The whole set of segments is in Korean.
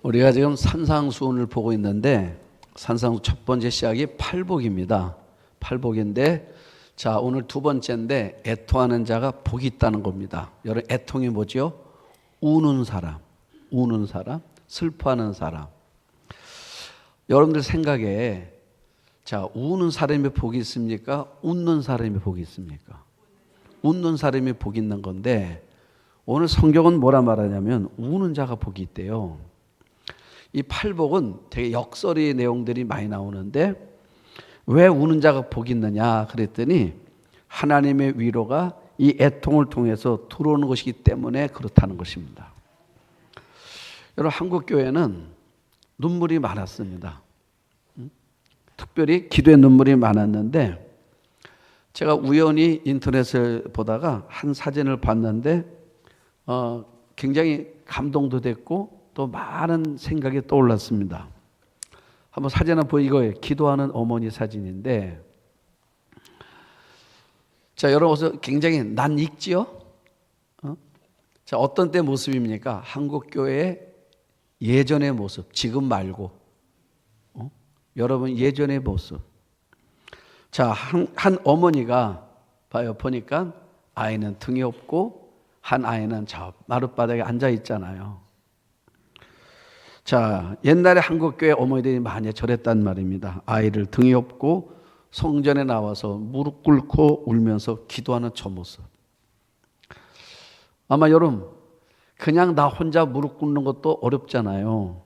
우리가 지금 산상수훈을 보고 있는데 산상수 첫 번째 시작이 팔복입니다. 팔복인데 자 오늘 두 번째인데 애통하는 자가 복이 있다는 겁니다. 여러분 애통이 뭐죠? 우는 사람, 슬퍼하는 사람. 여러분들 생각에 자 우는 사람이 복이 있습니까? 웃는 사람이 복이 있습니까? 웃는 사람이 복이 있는 건데 오늘 성경은 뭐라 말하냐면 우는 자가 복이 있대요. 이 팔복은 되게 역설의 내용들이 많이 나오는데 왜 우는 자가 복이 있느냐 그랬더니 하나님의 위로가 이 애통을 통해서 들어오는 것이기 때문에 그렇다는 것입니다. 여러분 한국교회는 눈물이 많았습니다. 특별히 기도에 눈물이 많았는데 제가 우연히 인터넷을 보다가 한 사진을 봤는데 굉장히 감동도 됐고 또 많은 생각이 떠올랐습니다. 한번 사진 한번 이거예요. 기도하는 어머니 사진인데 자 여러분 굉장히 낯익지요? 자 어떤 때 모습입니까? 한국교회의 예전의 모습, 지금 말고 여러분 예전의 모습. 자 한 어머니가 보니까 아이는 등이 없고 한 아이는 저 마룻바닥에 앉아 있잖아요. 자, 옛날에 한국교회 어머니들이 많이 저랬단 말입니다. 아이를 등이 업고 성전에 나와서 무릎 꿇고 울면서 기도하는 저 모습. 아마 여러분, 그냥 나 혼자 무릎 꿇는 것도 어렵잖아요.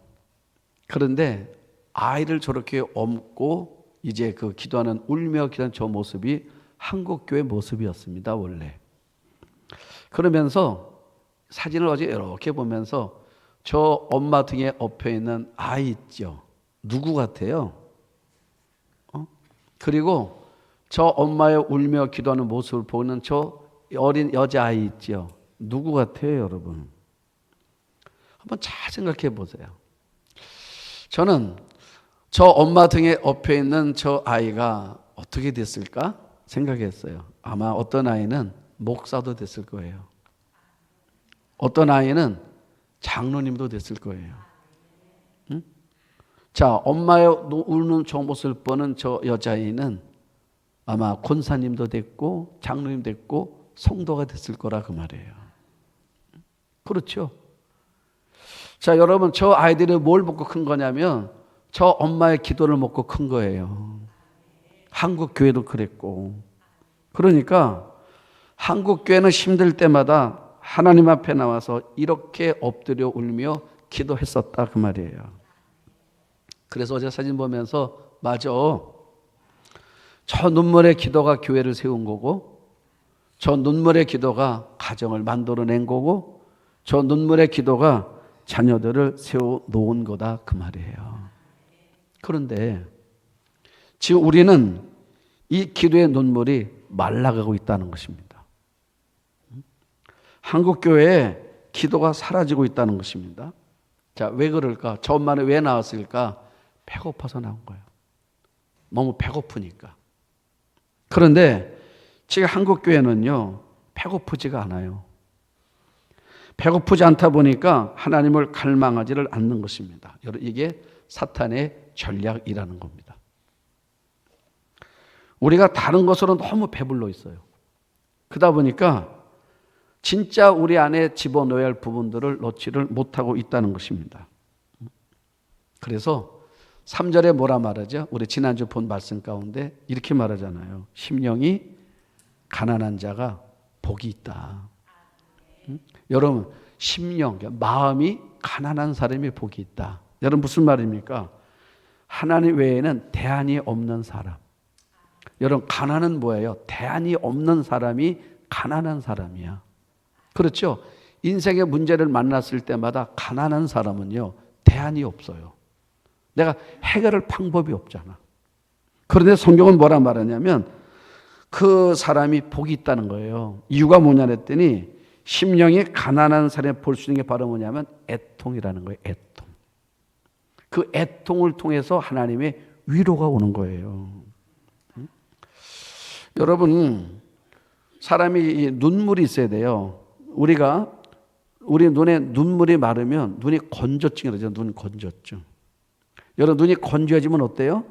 그런데 아이를 저렇게 업고 이제 그 기도하는 울며 기도하는 저 모습이 한국교회 모습이었습니다, 원래. 그러면서 사진을 어제 이렇게 보면서 저 엄마 등에 엎여 있는 아이 있죠. 누구 같아요? 그리고 저 엄마의 울며 기도하는 모습을 보는 저 어린 여자아이 있죠. 누구 같아요, 여러분? 한번 잘 생각해 보세요. 저는 저 엄마 등에 엎여 있는 저 아이가 어떻게 됐을까 생각했어요. 아마 어떤 아이는 목사도 됐을 거예요. 어떤 아이는 장로님도 됐을 거예요. 응? 자, 엄마의 우는 저 모습을 보는 저 여자아이는 아마 권사님도 됐고 장로님 됐고 성도가 됐을 거라 그 말이에요. 그렇죠? 자, 여러분 저 아이들이 뭘 먹고 큰 거냐면 저 엄마의 기도를 먹고 큰 거예요. 한국 교회도 그랬고. 그러니까 한국 교회는 힘들 때마다 하나님 앞에 나와서 이렇게 엎드려 울며 기도했었다 그 말이에요. 그래서 어제 사진 보면서 맞아. 저 눈물의 기도가 교회를 세운 거고 저 눈물의 기도가 가정을 만들어낸 거고 저 눈물의 기도가 자녀들을 세워 놓은 거다 그 말이에요. 그런데 지금 우리는 이 기도의 눈물이 말라가고 있다는 것입니다. 한국교회에 기도가 사라지고 있다는 것입니다. 자, 왜 그럴까? 저 엄마는 왜 나왔을까? 배고파서 나온 거예요. 너무 배고프니까. 그런데 지금 한국교회는요, 배고프지가 않아요. 배고프지 않다 보니까 하나님을 갈망하지를 않는 것입니다. 여러분, 이게 사탄의 전략이라는 겁니다. 우리가 다른 것으로 너무 배불러 있어요. 그러다 보니까 진짜 우리 안에 집어넣어야 할 부분들을 넣지를 못하고 있다는 것입니다. 그래서 3절에 뭐라 말하죠? 우리 지난주 본 말씀 가운데 이렇게 말하잖아요. 심령이 가난한 자가 복이 있다. 여러분 심령, 마음이 가난한 사람이 복이 있다. 여러분 무슨 말입니까? 하나님 외에는 대안이 없는 사람. 여러분 가난은 뭐예요? 대안이 없는 사람이 가난한 사람이야. 그렇죠? 인생의 문제를 만났을 때마다 가난한 사람은요 대안이 없어요. 내가 해결할 방법이 없잖아. 그런데 성경은 뭐라 말하냐면 그 사람이 복이 있다는 거예요. 이유가 뭐냐 했더니 심령이 가난한 사람이 볼 수 있는 게 바로 뭐냐면 애통이라는 거예요. 애통. 그 애통을 통해서 하나님의 위로가 오는 거예요. 여러분 사람이 눈물이 있어야 돼요. 우리가 우리 눈에 눈물이 마르면 눈이 건조증이 그러죠. 눈 건조증. 여러분 눈이 건조해지면 어때요?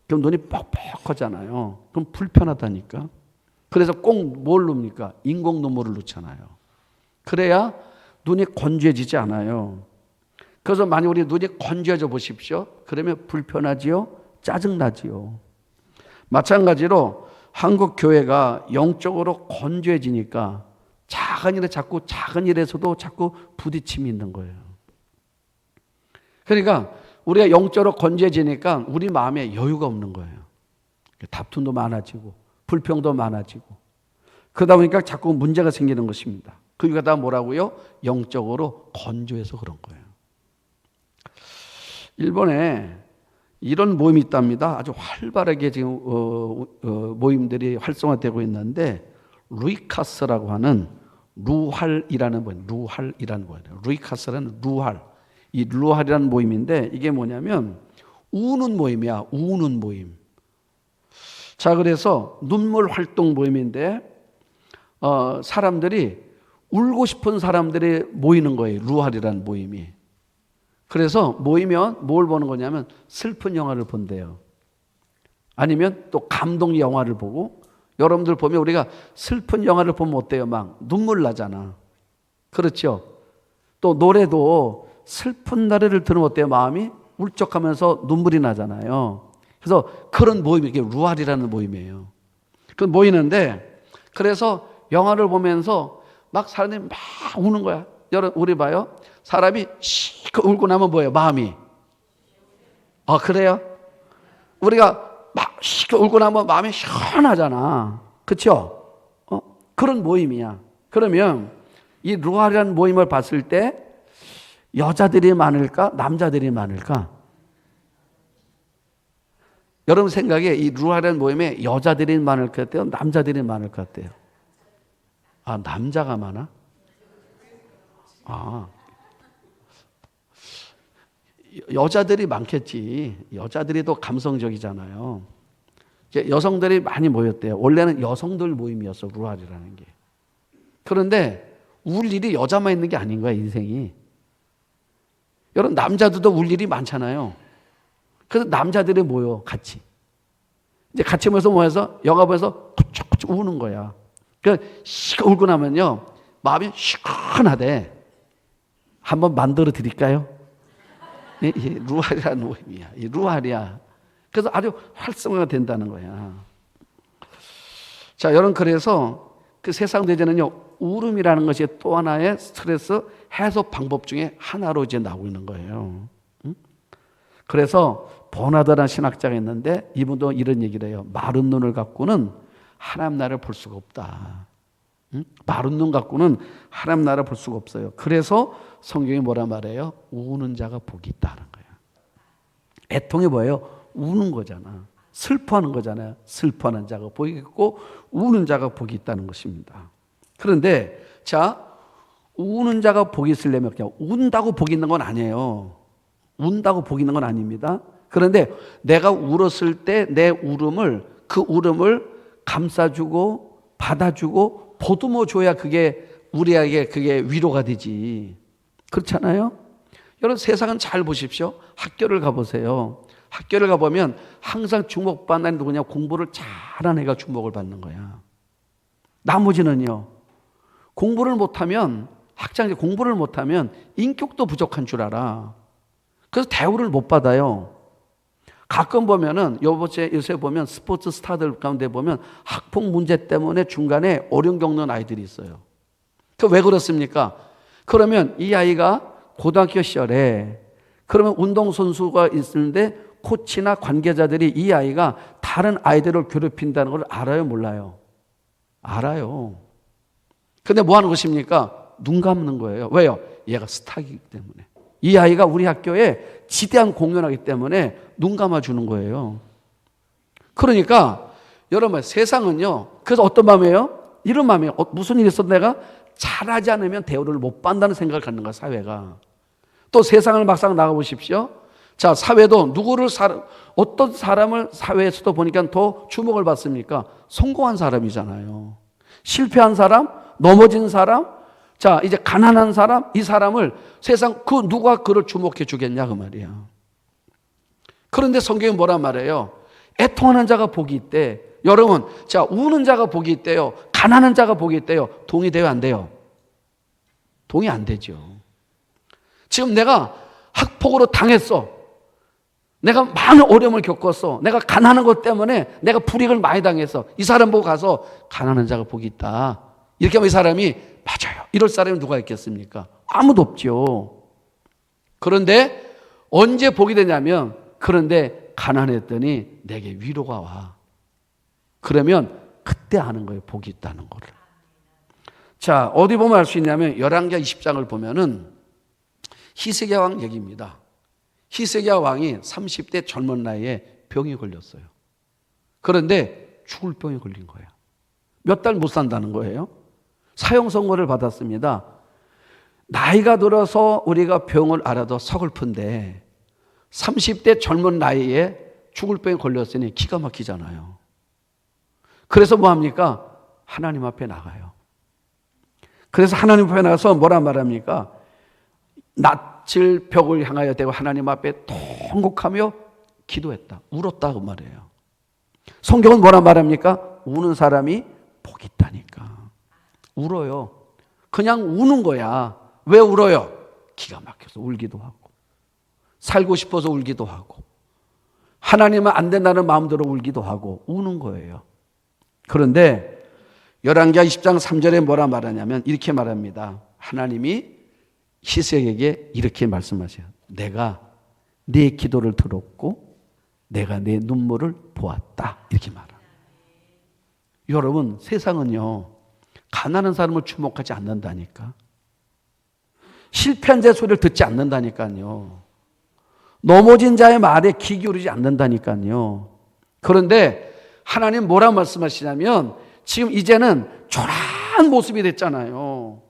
그럼 눈이 뻑뻑하잖아요. 그럼 불편하다니까. 그래서 꼭 뭘 넣습니까? 인공 눈물을 넣잖아요. 그래야 눈이 건조해지지 않아요. 그래서 만약 우리 눈이 건조해져 보십시오. 그러면 불편하지요? 짜증나지요. 마찬가지로 한국 교회가 영적으로 건조해지니까 작은 일에서도 자꾸 부딪힘이 있는 거예요. 그러니까 우리가 영적으로 건조해지니까 우리 마음에 여유가 없는 거예요. 다툼도 많아지고 불평도 많아지고 그러다 보니까 자꾸 문제가 생기는 것입니다. 그 이유가 다 뭐라고요? 영적으로 건조해서 그런 거예요. 일본에 이런 모임이 있답니다. 아주 활발하게 지금 모임들이 활성화되고 있는데 루이카스라고 하는 루할이라는 모임, 루이카스라는 루할. 이 루할이라는 모임인데 이게 뭐냐면 우는 모임이야. 우는 모임. 자, 그래서 눈물 활동 모임인데 사람들이 울고 싶은 사람들이 모이는 거예요. 루할이라는 모임이. 그래서 모이면 뭘 보는 거냐면 슬픈 영화를 본대요. 아니면 또 감동 영화를 보고 여러분들 보면 우리가 슬픈 영화를 보면 어때요? 막 눈물 나잖아. 그렇죠? 또 노래도 슬픈 노래를 들으면 어때요? 마음이 울적하면서 눈물이 나잖아요. 그래서 그런 모임이 이게 루알이라는 모임이에요. 그 모이는데 그래서 영화를 보면서 막 사람들이 막 우는 거야. 여러분 우리 봐요. 사람이 시커 울고 나면 뭐예요? 마음이. 아 그래요? 우리가 막 시커 울고 나면 마음이 시원하잖아. 그렇죠? 그런 모임이야. 그러면 이 루알이라는 모임을 봤을 때 여자들이 많을까? 남자들이 많을까? 여러분 생각에 이 루알이라는 모임에 여자들이 많을 것 같아요? 남자들이 많을 것 같아요? 아, 남자가 많아? 아, 여자들이 많겠지. 여자들이 더 감성적이잖아요. 여성들이 많이 모였대요. 원래는 여성들 모임이었어, 루알이라는 게. 그런데 울 일이 여자만 있는 게 아닌 거야, 인생이. 여러분, 남자들도 울 일이 많잖아요. 그래서 남자들이 모여, 같이. 이제 같이 모여서 영화 보면서 꾸쩍꾸쩍 우는 거야. 그러니까 시커 울고 나면요, 마음이 시원하대. 한번 만들어 드릴까요? 이 루알이라는 모임이야. 이 루알이야. 그래서 아주 활성화가 된다는 거야. 자, 여러분, 그래서 그 세상 대전은요, 울음이라는 것이 또 하나의 스트레스 해소 방법 중에 하나로 이제 나오고 있는 거예요. 그래서 버나드라는 신학자가 있는데 이분도 이런 얘기를 해요. 마른 눈을 갖고는 하나님 나라를 볼 수가 없다. 마른 눈 갖고는 하나님 나라를 볼 수가 없어요. 그래서 성경이 뭐라 말해요? 우는 자가 복이 있다는 거예요. 애통이 뭐예요? 우는 거잖아. 슬퍼하는 거잖아요. 슬퍼하는 자가 복이 있고 우는 자가 복이 있다는 것입니다. 그런데 자, 우는 자가 복이 있으려면 그냥 운다고 복이 있는 건 아니에요. 운다고 복이 있는 건 아닙니다. 그런데 내가 울었을 때 내 울음을 그 울음을 감싸주고 받아주고 보듬어 줘야 그게 우리에게 그게 위로가 되지. 그렇잖아요? 여러분 세상은 잘 보십시오. 학교를 가보세요. 학교를 가보면 항상 주목받는 누구냐? 공부를 잘하는 애가 주목을 받는 거야. 나머지는요. 공부를 못하면 학창시 공부를 못하면 인격도 부족한 줄 알아. 그래서 대우를 못 받아요. 가끔 보면은 요새 보면 스포츠 스타들 가운데 보면 학폭 문제 때문에 중간에 어려움 겪는 아이들이 있어요. 그 왜 그렇습니까? 그러면 이 아이가 고등학교 시절에 그러면 운동선수가 있는데 코치나 관계자들이 이 아이가 다른 아이들을 괴롭힌다는 걸 알아요, 몰라요? 알아요. 근데 뭐 하는 것입니까? 눈 감는 거예요. 왜요? 얘가 스타이기 때문에. 이 아이가 우리 학교에 지대한 공연하기 때문에 눈 감아주는 거예요. 그러니까 여러분 세상은요. 그래서 어떤 마음이에요? 이런 마음이에요. 무슨 일이 있어도 내가 잘하지 않으면 대우를 못 받는다는 생각을 갖는 거야, 사회가. 또 세상을 막상 나가보십시오. 자, 사회도 어떤 사람을 사회에서도 보니까 더 주목을 받습니까? 성공한 사람이잖아요. 실패한 사람, 넘어진 사람, 자, 이제 가난한 사람, 이 사람을 세상 누가 그를 주목해 주겠냐 그 말이야. 그런데 성경이 뭐라 말해요? 애통하는 자가 복이 있대. 여러분, 자, 우는 자가 복이 있대요. 가난한 자가 복이 있대요. 동의돼요, 안 돼요? 동의 안 되죠. 지금 내가 학폭으로 당했어. 내가 많은 어려움을 겪었어. 내가 가난한 것 때문에 내가 불이익을 많이 당했어. 이 사람 보고 가서 가난한 자가 복이 있다. 이렇게 하면 이 사람이 맞아요. 이럴 사람이 누가 있겠습니까? 아무도 없죠. 그런데 언제 복이 되냐면, 그런데 가난했더니 내게 위로가 와. 그러면 그때 아는 거예요. 복이 있다는 거를. 자, 어디 보면 알 수 있냐면 열왕기하 20장을 보면은 히스기야 왕 얘기입니다. 히스기야 왕이 30대 젊은 나이에 병이 걸렸어요. 그런데 죽을 병이 걸린 거예요. 몇 달 못 산다는 거예요. 사형 선고를 받았습니다. 나이가 들어서 우리가 병을 알아도 서글픈데 30대 젊은 나이에 죽을 병에 걸렸으니 기가 막히잖아요. 그래서 뭐 합니까? 하나님 앞에 나가요. 그래서 하나님 앞에 나가서 뭐라 말합니까? 낯을 벽을 향하여 대고 하나님 앞에 통곡하며 기도했다. 울었다 그 말이에요. 성경은 뭐라 말합니까? 우는 사람이 복이 있다니까. 울어요. 그냥 우는 거야. 왜 울어요? 기가 막혀서 울기도 하고, 살고 싶어서 울기도 하고, 하나님은 안 된다는 마음대로 울기도 하고 우는 거예요. 그런데 열왕기하 20장 3절에 뭐라 말하냐면 이렇게 말합니다. 하나님이 히스기야에게 이렇게 말씀하세요. 내가 네 기도를 들었고 내가 네 눈물을 보았다. 이렇게 말합니다. 여러분, 세상은요 가난한 사람을 주목하지 않는다니까. 실패한 자의 소리를 듣지 않는다니까요. 넘어진 자의 말에 귀 기울이지 않는다니까요. 그런데 하나님 뭐라 말씀하시냐면 지금 이제는 초라한 모습이 됐잖아요.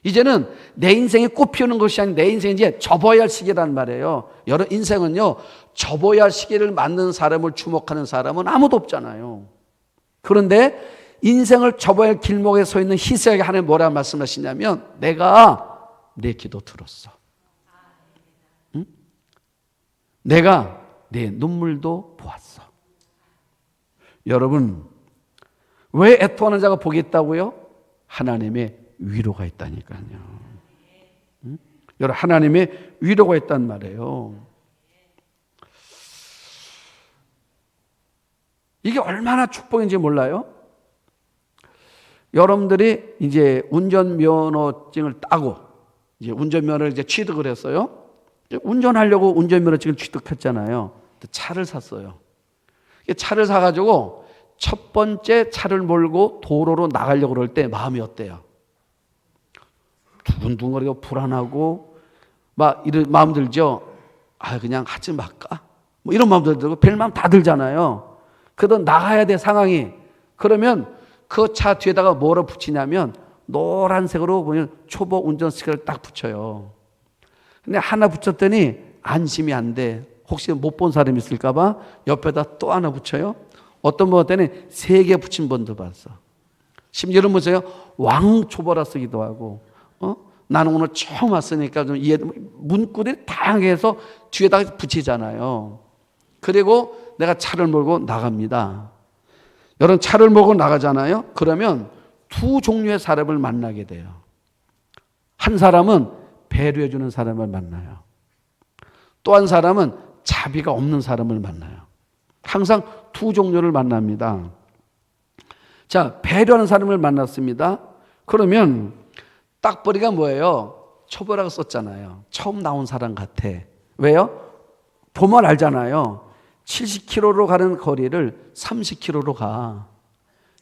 이제는 내 인생이 꽃 피우는 것이 아닌 내 인생이 이제 접어야 할 시기란 말이에요. 여러분, 인생은요 접어야 할 시기를 맞는 사람을 주목하는 사람은 아무도 없잖아요. 그런데 인생을 접어야 할 길목에 서 있는 히스기야에게 하나님 뭐라 말씀하시냐면 내가 내 기도 들었어. 응? 내가 내 눈물도 보았어. 여러분, 왜 애통하는 자가 복이 있다고요? 하나님의 위로가 있다니까요. 응? 여러분, 하나님의 위로가 있단 말이에요. 이게 얼마나 축복인지 몰라요? 여러분들이 이제 운전면허증을 따고 이제 운전면허를 이제 취득을 했어요. 운전하려고 운전면허증을 취득했잖아요. 차를 샀어요. 차를 사가지고 첫 번째 차를 몰고 도로로 나가려고 그럴 때 마음이 어때요? 두근두근거리고 불안하고 막 이런 마음 들죠? 아, 그냥 하지 말까? 뭐 이런 마음들 들고 별 마음 다 들잖아요. 그래도 나가야 돼 상황이. 그러면 그 차 뒤에다가 뭐로 붙이냐면 노란색으로 보면 초보 운전 스티커를 딱 붙여요. 근데 하나 붙였더니 안심이 안 돼. 혹시 못 본 사람이 있을까 봐 옆에다 또 하나 붙여요. 어떤 분한테는 3개 붙인 분도 봤어. 심지어 여러분 보세요. 왕초보라 쓰기도 하고, 나는 오늘 처음 왔으니까 좀 이해, 문구들이 다양하게 해서 뒤에다가 붙이잖아요. 그리고 내가 차를 몰고 나갑니다. 여러분, 차를 몰고 나가잖아요. 그러면 두 종류의 사람을 만나게 돼요. 한 사람은 배려해주는 사람을 만나요. 또 한 사람은 자비가 없는 사람을 만나요. 항상 두 종류를 만납니다. 자, 배려하는 사람을 만났습니다. 그러면 딱벌이가 뭐예요? 초보라고 썼잖아요. 처음 나온 사람 같아. 왜요? 보면 알잖아요. 70km로 가는 거리를 30km로 가.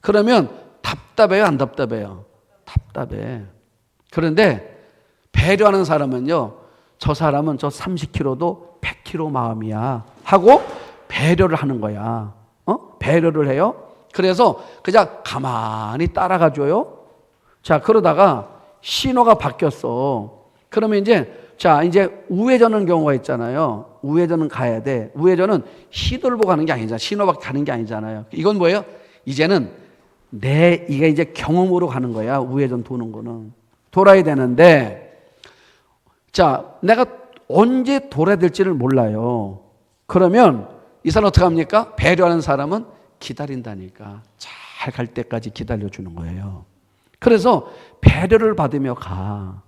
그러면 답답해요? 안 답답해요? 답답해. 그런데 배려하는 사람은요, 저 사람은 저 30km도 100km 마음이야 하고 배려를 하는 거야. 배려를 해요. 그래서 그냥 가만히 따라가 줘요. 자, 그러다가 신호가 바뀌었어. 그러면 이제 우회전하는 경우가 있잖아요. 우회전은 가야 돼. 우회전은 신호를 보고 가는 게 아니잖아. 신호밖에 가는 게 아니잖아요. 이건 뭐예요? 이제는 이게 이제 경험으로 가는 거야. 우회전 도는 거는. 돌아야 되는데, 자, 내가 언제 돌아야 될지를 몰라요. 그러면 이 사람 어떻게 합니까? 배려하는 사람은 기다린다니까. 잘 갈 때까지 기다려주는 거예요. 그래서 배려를 받으며 가.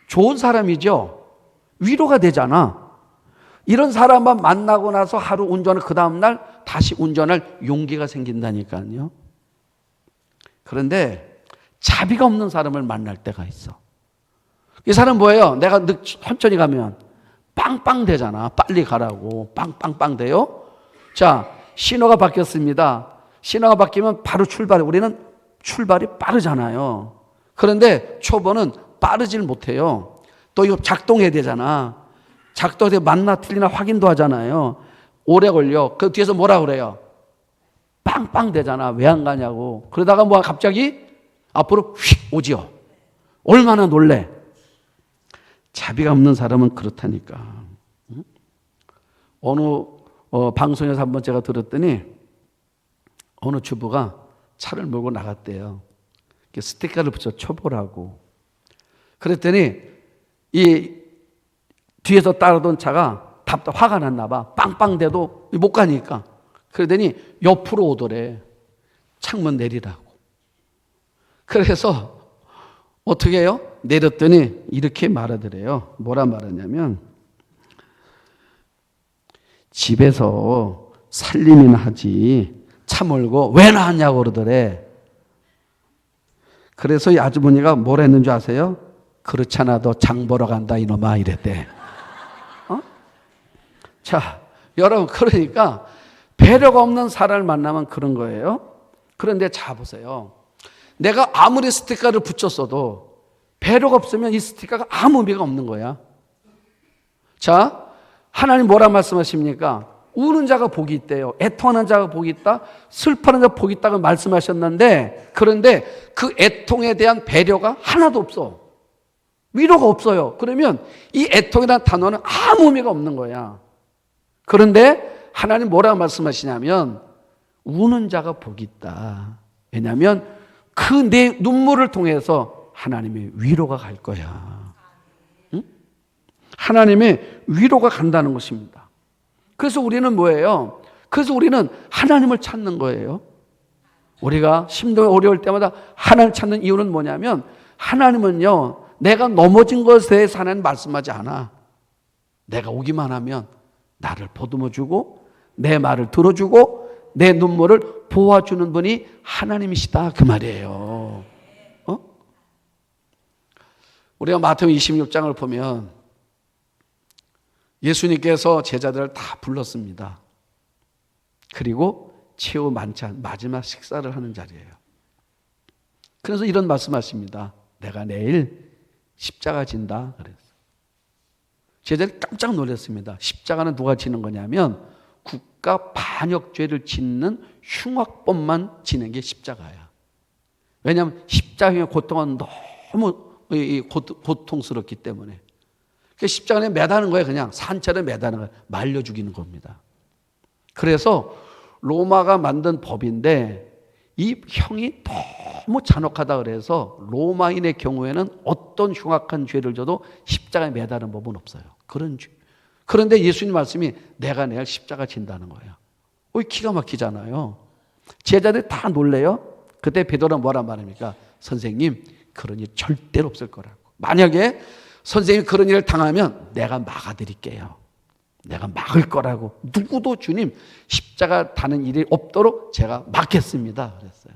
좋은 사람이죠. 위로가 되잖아. 이런 사람만 만나고 나서 하루 운전을 그 다음날 다시 운전할 용기가 생긴다니까요. 그런데 자비가 없는 사람을 만날 때가 있어. 이 사람은 뭐예요? 내가 천천히 가면 빵빵 되잖아. 빨리 가라고. 빵빵빵 돼요. 자, 신호가 바뀌었습니다. 신호가 바뀌면 바로 출발해. 우리는 출발이 빠르잖아요. 그런데 초보는 빠르질 못해요. 또 이거 작동해야 되잖아. 작동해서 맞나 틀리나 확인도 하잖아요. 오래 걸려. 그 뒤에서 뭐라 그래요? 빵빵 되잖아. 왜 안 가냐고. 그러다가 뭐 갑자기 앞으로 휙 오지요. 얼마나 놀래. 자비가 없는 사람은 그렇다니까. 어느 방송에서 한번 제가 들었더니 어느 주부가 차를 몰고 나갔대요. 스티커를 붙여 초보라고. 그랬더니 이 뒤에서 따라던 차가 화가 났나 봐. 빵빵 돼도 못 가니까. 그러더니 옆으로 오더래. 창문 내리라고. 그래서 어떻게 해요? 내렸더니 이렇게 말하더래요. 뭐라 말하냐면, 집에서 살림이나 하지 차 몰고 왜 나왔냐고 그러더래. 그래서 이 아주머니가 뭐라 했는 줄 아세요? 그렇잖아, 너 장 보러 간다 이놈아 이랬대. 자, 여러분, 그러니까 배려가 없는 사람을 만나면 그런 거예요. 그런데 자 보세요. 내가 아무리 스티커를 붙였어도 배려가 없으면 이 스티커가 아무 의미가 없는 거야. 자, 하나님 뭐라 말씀하십니까? 우는 자가 복이 있대요. 애통하는 자가 복이 있다. 슬퍼하는 자가 복이 있다고 말씀하셨는데, 그런데 그 애통에 대한 배려가 하나도 없어. 위로가 없어요. 그러면 이 애통이라는 단어는 아무 의미가 없는 거야. 그런데 하나님 뭐라고 말씀하시냐면, 우는 자가 복이 있다. 왜냐하면 그 내 눈물을 통해서 하나님의 위로가 갈 거야. 응? 하나님의 위로가 간다는 것입니다. 그래서 우리는 뭐예요? 그래서 우리는 하나님을 찾는 거예요. 우리가 심정이 어려울 때마다 하나님을 찾는 이유는 뭐냐면, 하나님은요, 내가 넘어진 것에 대해서 하나님 말씀하지 않아. 내가 오기만 하면 나를 보듬어주고 내 말을 들어주고 내 눈물을 보아주는 분이 하나님이시다, 그 말이에요. 우리가 마태복음 26장을 보면 예수님께서 제자들을 다 불렀습니다. 그리고 최후 만찬 마지막 식사를 하는 자리예요. 그래서 이런 말씀하십니다. 내가 내일 십자가 진다 그랬어요. 제자들이 깜짝 놀랐습니다. 십자가는 누가 지는 거냐면 국가 반역죄를 짓는 흉악범만 지는 게 십자가야. 왜냐하면 십자가의 고통은 너무 고통스럽기 때문에. 십자가에 매다는 거예요. 그냥 산채를 매다는 거예요. 말려 죽이는 겁니다. 그래서 로마가 만든 법인데 이 형이 너무 잔혹하다 그래서 로마인의 경우에는 어떤 흉악한 죄를 져도 십자가에 매다는 법은 없어요. 그런 죄. 그런데 예수님 말씀이 내가 내일 십자가 진다는 거예요. 기가 막히잖아요. 제자들이 다 놀래요. 그때 베드로는 뭐란 말입니까? 선생님, 그런 일 절대로 없을 거라고. 만약에 선생님이 그런 일을 당하면 내가 막아드릴게요. 내가 막을 거라고. 누구도 주님 십자가 다는 일이 없도록 제가 막겠습니다 그랬어요.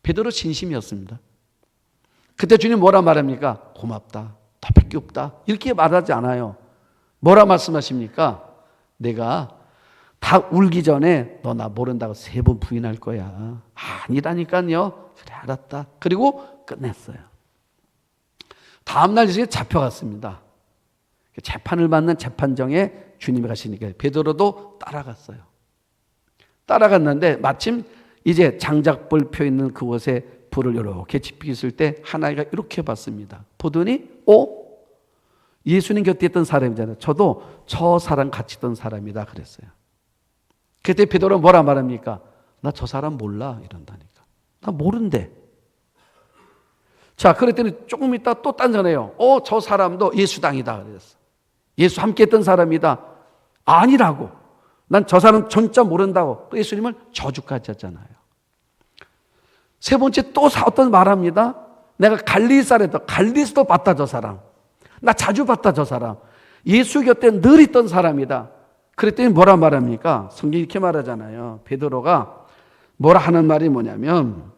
베드로 진심이었습니다. 그때 주님 뭐라 말합니까? 고맙다. 더 할 게 없다. 이렇게 말하지 않아요. 뭐라 말씀하십니까? 내가 다 울기 전에 너 나 모른다고 3번 부인할 거야. 아니라니까요. 그래, 알았다. 그리고 끝냈어요. 다음날 이제 잡혀갔습니다. 재판을 받는 재판정에 주님이 가시니까 베드로도 따라갔어요. 따라갔는데 마침 이제 장작불 펴 있는 그곳에 불을 이렇게 지피고 있을 때 하나가 이렇게 봤습니다. 보더니 예수님 곁에 있던 사람이잖아요. 저도 저 사람 같이 있던 사람이다 그랬어요. 그때 베드로는 뭐라 말합니까? 나 저 사람 몰라 이런다니까. 나 모른대. 자, 그랬더니 조금 있다 또 딴전해요. 저 사람도 예수당이다 그랬어. 예수 함께 했던 사람이다. 아니라고. 난 저 사람 전자 모른다고. 또 예수님을 저주까지 했잖아요. 세 번째 또 어떤 말합니다. 내가 갈릴리사랬다. 갈릴리스도 봤다 저 사람. 나 자주 봤다 저 사람. 예수 곁에 늘 있던 사람이다. 그랬더니 뭐라 말합니까? 성경이 이렇게 말하잖아요. 베드로가 뭐라 하는 말이 뭐냐면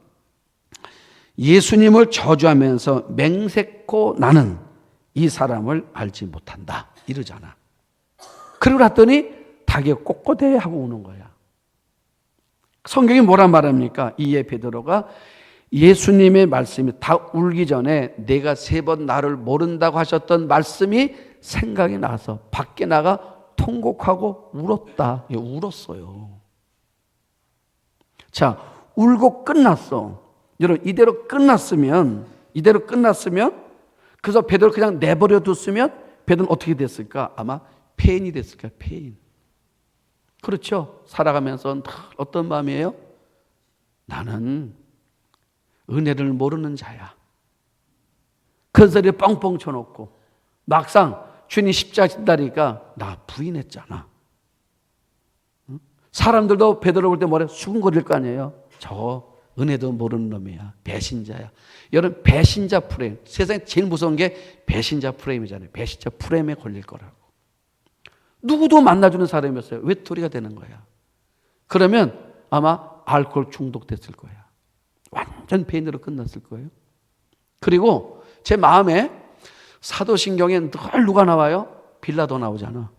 예수님을 저주하면서 맹세코 나는 이 사람을 알지 못한다 이러잖아. 그러고 났더니 닭이 꼬꼬대 하고 우는 거야. 성경이 뭐라 말합니까? 이에 베드로가 예수님의 말씀이 다 울기 전에 내가 3번 나를 모른다고 하셨던 말씀이 생각이 나서 밖에 나가 통곡하고 울었다. 울었어요. 자, 울고 끝났어. 여러분, 이대로 끝났으면 그래서 베드로 그냥 내버려 뒀으면 베드로는 어떻게 됐을까? 아마 폐인이 됐을까? 폐인. 그렇죠. 살아가면서 어떤 마음이에요? 나는 은혜를 모르는 자야. 그런 소리를 뻥뻥 쳐놓고 막상 주님 십자가 진다니까 나 부인했잖아. 사람들도 베드로 볼 때 뭐래? 수근거릴 거 아니에요. 저 은혜도 모르는 놈이야. 배신자야. 여러분, 배신자 프레임. 세상에 제일 무서운 게 배신자 프레임이잖아요. 배신자 프레임에 걸릴 거라고. 누구도 만나주는 사람이었어요. 외톨이가 되는 거야. 그러면 아마 알코올 중독됐을 거야. 완전 폐인으로 끝났을 거예요. 그리고 제 마음에 사도신경에 늘 누가 나와요? 빌라도 나오잖아.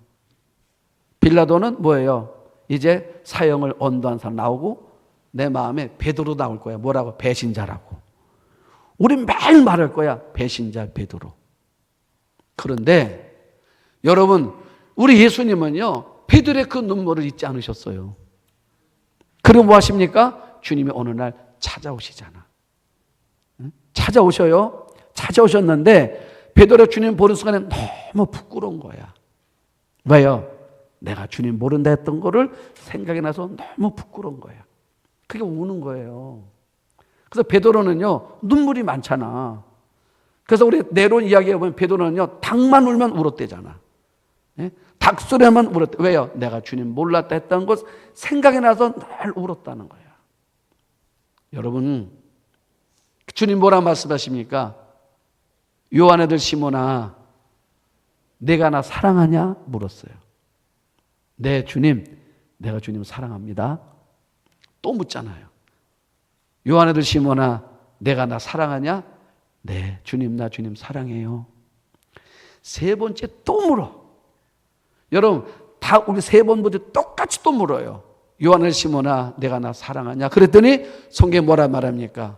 빌라도는 뭐예요? 이제 사형을 언도한 사람 나오고 내 마음에 베드로 나올 거야. 뭐라고? 배신자라고. 우리 매일 말할 거야. 배신자 베드로. 그런데 여러분, 우리 예수님은요, 베드로의 그 눈물을 잊지 않으셨어요. 그리고 뭐 하십니까? 주님이 어느 날 찾아오시잖아. 찾아오셔요. 찾아오셨는데 베드로 주님 보는 순간에 너무 부끄러운 거야. 왜요? 내가 주님 모른다 했던 거를 생각이 나서 너무 부끄러운 거야. 그게 우는 거예요. 그래서 베드로는요, 눈물이 많잖아. 그래서 우리 내론 이야기에 보면 베드로는요, 닭만 울면 울었대잖아. 닭 소리만 울었대. 왜요? 내가 주님 몰랐다 했던 것 생각이 나서 늘 울었다는 거야. 여러분, 주님 뭐라 말씀하십니까? 요한 아들 시몬아, 내가 나 사랑하냐? 물었어요. 네, 주님, 내가 주님 사랑합니다. 또 묻잖아요. 요한 아들 시몬아, 내가 나 사랑하냐? 네, 주님, 나 주님 사랑해요. 3번째 또 물어. 여러분, 다 우리 3번부터 똑같이 또 물어요. 요한 아들 시몬아, 내가 나 사랑하냐? 그랬더니 성경에 뭐라 말합니까?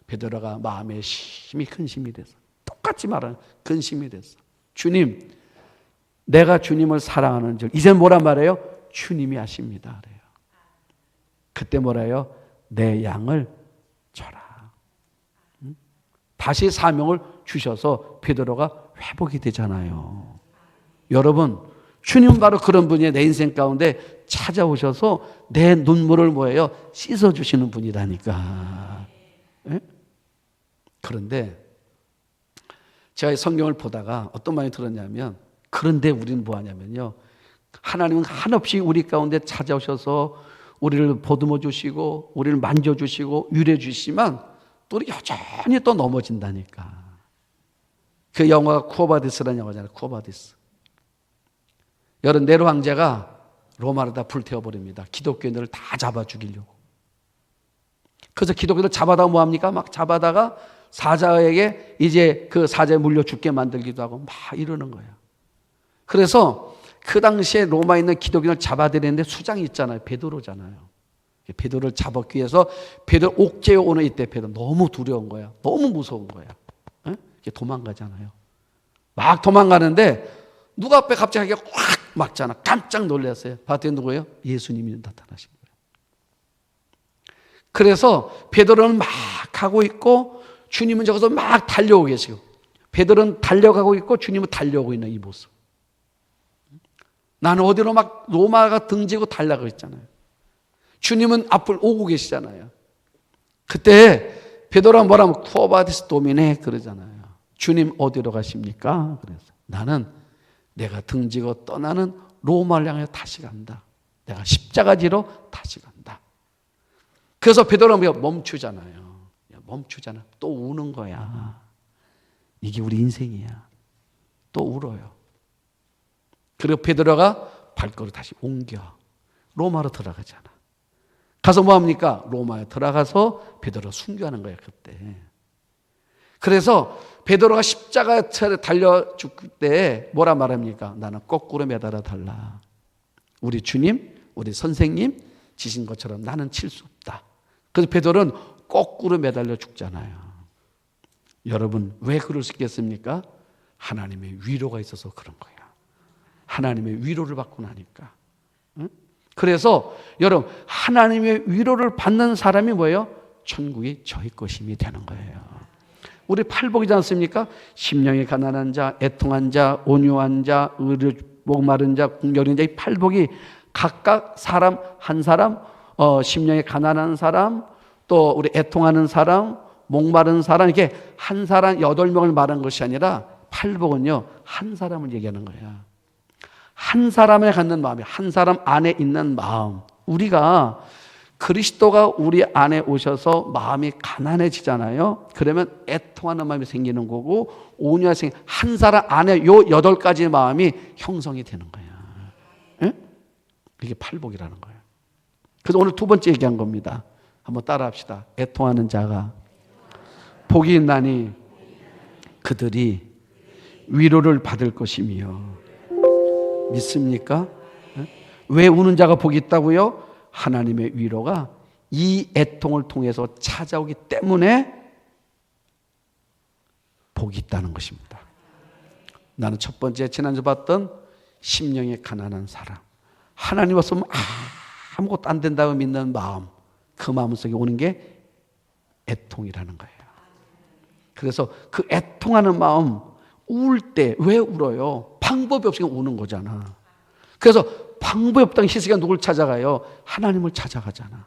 베드로가 마음에 심히 근심이 됐어. 똑같이 말하는 근심이 됐어. 주님, 내가 주님을 사랑하는 줄 이제 뭐라 말해요? 주님이 아십니다. 그래요. 그때 뭐래요? 내 양을 쳐라. 다시 사명을 주셔서 베드로가 회복이 되잖아요. 여러분, 주님은 바로 그런 분이에요. 내 인생 가운데 찾아오셔서 내 눈물을 뭐예요? 씻어주시는 분이라니까. 네? 그런데 제가 성경을 보다가 어떤 말이 들었냐면, 그런데 우리는 뭐 하냐면요, 하나님은 한없이 우리 가운데 찾아오셔서 우리를 보듬어 주시고 우리를 만져 주시고 위로해 주시지만 또 우리 여전히 또 넘어진다니까. 그 영화가 쿠어바디스라는 영화잖아요. 쿠어바디스. 여러분, 네로 황제가 로마를 다 불태워버립니다. 기독교인들을 다 잡아 죽이려고. 그래서 기독교인들 잡아다가 뭐합니까? 막 잡아다가 사자에게 이제 그 사자에 물려 죽게 만들기도 하고 막 이러는 거예요. 그래서 그 당시에 로마에 있는 기독인을 잡아들이는데 수장이 있잖아요. 베드로잖아요. 베드로를 잡았기 위해서 베드로 옥죄에 오는 이때 베드로 너무 두려운 거야. 너무 무서운 거야. 에? 도망가잖아요. 막 도망가는데 누가 앞에 갑자기 확 막잖아. 깜짝 놀랐어요. 봤더니 누구예요? 예수님이 나타나신 거예요. 그래서 베드로는 막 가고 있고 주님은 저기서 막 달려오고 계시고, 베드로는 달려가고 있고 주님은 달려오고 있는 이 모습. 나는 어디로 막 로마가 등지고 달려가고 있잖아요. 주님은 앞을 오고 계시잖아요. 그때 베드로가 뭐라면 쿠오바디스 도미네 그러잖아요. 주님 어디로 가십니까? 그래서 나는 내가 등지고 떠나는 로마를 향해 다시 간다. 내가 십자가지로 다시 간다. 그래서 베드로가 멈추잖아요. 멈추잖아. 또 우는 거야. 이게 우리 인생이야. 또 울어요. 그리고 베드로가 발걸음을 다시 옮겨 로마로 들어가잖아. 가서 뭐합니까? 로마에 들어가서 베드로 순교하는 거야 그때. 그래서 베드로가 십자가에 달려 죽을 때 뭐라 말합니까? 나는 거꾸로 매달아 달라. 우리 주님, 우리 선생님 지신 것처럼 나는 칠 수 없다. 그래서 베드로는 거꾸로 매달려 죽잖아요. 여러분 왜 그럴 수 있겠습니까? 하나님의 위로가 있어서 그런 거야. 하나님의 위로를 받고 나니까. 응? 그래서 여러분 하나님의 위로를 받는 사람이 뭐예요? 천국이 저희 것임이 되는 거예요. 우리 팔복이지 않습니까? 심령이 가난한 자, 애통한 자, 온유한 자, 목마른 자, 궁결인 자, 이 팔복이 각각 사람 한 사람, 심령이 가난한 사람, 또 우리 애통하는 사람, 목마른 사람, 이렇게 한 사람 8명을 말한 것이 아니라 팔복은요 한 사람을 얘기하는 거야. 한 사람에 갖는 마음이, 한 사람 안에 있는 마음. 우리가 그리스도가 우리 안에 오셔서 마음이 가난해지잖아요. 그러면 애통하는 마음이 생기는 거고 온유한 생각, 한 사람 안에 요 8가지 마음이 형성이 되는 거야. 예? 이게 팔복이라는 거예요. 그래서 오늘 두 번째 얘기한 겁니다. 한번 따라합시다. 애통하는 자가 복이 있나니 그들이 위로를 받을 것이며. 믿습니까? 왜 우는 자가 복이 있다고요? 하나님의 위로가 이 애통을 통해서 찾아오기 때문에 복이 있다는 것입니다. 나는 첫 번째 지난주 봤던 심령이 가난한 사람, 하나님 없으면 아무것도 안 된다고 믿는 마음, 그 마음 속에 오는 게 애통이라는 거예요. 그래서 그 애통하는 마음, 울 때 왜 울어요? 방법이 없으니까 우는 거잖아. 그래서 방법이 없다는 희석이가 누굴 찾아가요? 하나님을 찾아가잖아.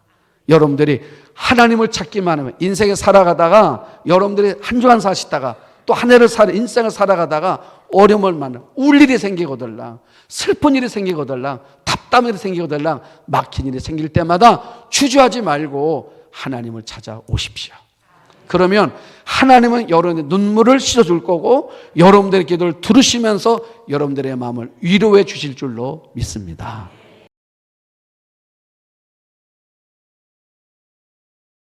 여러분들이 하나님을 찾기만 하면 인생에 살아가다가 여러분들이 한 주간 사시다가 또 한 해를 인생을 살아가다가 어려움을 만나 울 일이 생기거들랑 슬픈 일이 생기거들랑 답답한 일이 생기거들랑 막힌 일이 생길 때마다 주저하지 말고 하나님을 찾아오십시오. 그러면 하나님은 여러분의 눈물을 씻어줄 거고 여러분들의 기도를 들으시면서 여러분들의 마음을 위로해 주실 줄로 믿습니다.